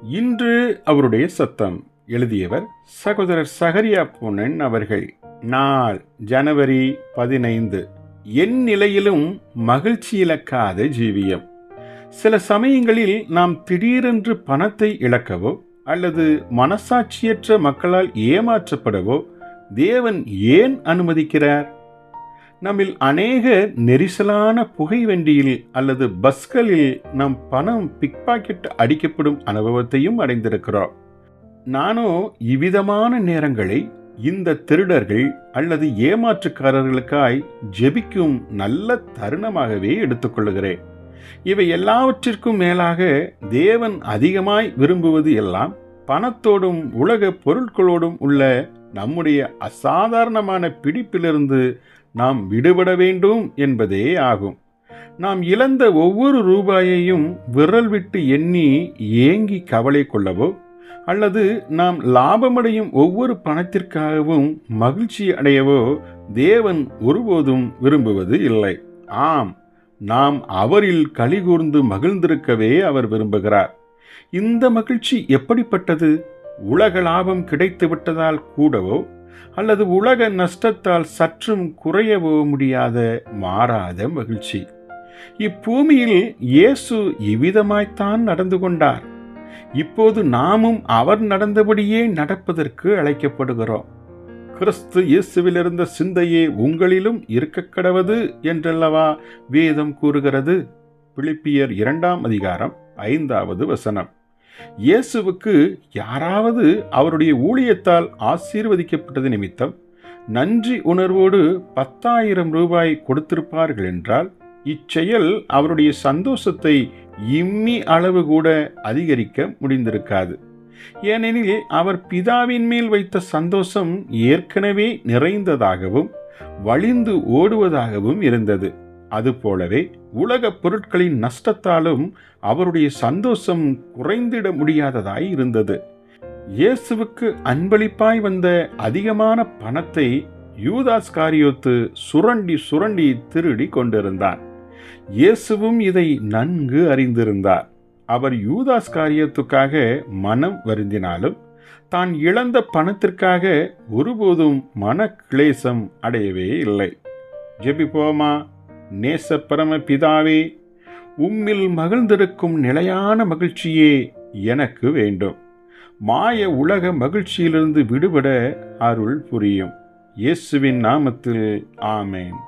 இன்று அவருடைய சத்தம். எழுதியவர் சகோதரர் சகரியா பொன்னன் அவர்கள். நாள் ஜனவரி 15. என் நிலையிலும் மகிழ்ச்சி இழக்காத ஜீவியம். சில சமயங்களில் நாம் திடீரென்று பணத்தை இழக்கவோ அல்லது மனசாட்சியற்ற மக்களால் ஏமாற்றப்படவோ தேவன் ஏன் அனுமதிக்கிறார்? நம்மில் அநேகர் நெரிசலான புகைவண்டியில் அல்லது பஸ்களில் நம் பணம் பிக்பாக்கெட் அடிக்கப்படும் அனுபவத்தையும் அடைந்திருக்கிறோம். நானோ இவ்விதமான நேரங்களை இந்த திருடர்கள் அல்லது ஏமாற்றுக்காரர்களுக்காய் ஜெபிக்கும் நல்ல தருணமாகவே எடுத்துக்கொள்கிறேன். இவை எல்லாவற்றிற்கும் மேலாக தேவன் அதிகமாய் விரும்புவது எல்லாம் பணத்தோடும் உலக பொருட்களோடும் உள்ள நம்முடைய அசாதாரணமான பிடிப்பிலிருந்து நாம் விடுபட வேண்டும் என்பதே ஆகும். நாம் இழந்த ஒவ்வொரு ரூபாயையும் விரல் விட்டு எண்ணி ஏங்கி கவலை கொள்ளவோ அல்லது நாம் லாபமடையும் ஒவ்வொரு பணத்திற்காகவும் மகிழ்ச்சி அடையவோ தேவன் ஒருபோதும் விரும்புவது இல்லை. ஆம், நாம் அவரில் கலிகூர்ந்து மகிழ்ந்திருக்கவே அவர் விரும்புகிறார். இந்த மகிழ்ச்சி எப்படிப்பட்டது? உலக லாபம் கிடைத்து விட்டதால் கூடவோ அல்லது உலக நஷ்டத்தால் சற்றும் குறையவோ முடியாத மாறாத மகிழ்ச்சி. இப்பூமியில் இயேசு இவ்விதமாய்த்தான் நடந்து கொண்டார். இப்போது நாமும் அவர் நடந்தபடியே நடப்பதற்கு அழைக்கப்படுகிறோம். கிறிஸ்து இயேசுவில் இருந்த சிந்தையே உங்களிலும் இருக்க கடவது என்றல்லவா வேதம் கூறுகிறது. பிலிப்பியர் 2:5. இயேசுவுக்கு யாராவது அவருடைய ஊழியத்தால் ஆசீர்வதிக்கப்பட்டது நிமித்தம் நன்றி உணர்வோடு 10,000 ரூபாய் கொடுத்திருப்பார்கள் என்றால் இச்செயல் அவருடைய சந்தோஷத்தை இம்மி அளவு கூட அதிகரிக்க முடிந்திருக்காது. ஏனெனில் அவர் பிதாவின் மேல் வைத்த சந்தோஷம் ஏற்கனவே நிறைந்ததாகவும் வழிந்து ஓடுவதாகவும் இருந்தது. அதுபோலவே உலக பொருட்களின் நஷ்டத்தாலும் அவருடைய சந்தோஷம் குறைந்திட முடியாததாய் இருந்தது. இயேசுவுக்கு அன்பளிப்பாய் வந்த அதிகமான பணத்தை யூதாஸ்காரியோத்து சுரண்டி திருடி கொண்டிருந்தான். இயேசுவும் இதை நன்கு அறிந்திருந்தார். அவர் யூதாஸ்காரியோத்துக்காக மனம் வருந்தினாலும் தான் இழந்த பணத்திற்காக ஒருபோதும் மன கிளேசம் அடையவே இல்லை. ஜெபிப்போமா. நேச பரம பிதாவே, உம்மில் மகிழ்ந்திருக்கும் நிலையான மகிழ்ச்சியே எனக்கு வேண்டும். மாய உலக மகிழ்ச்சியிலிருந்து விடுபட அருள் புரியும். இயேசுவின் நாமத்தில் ஆமென்.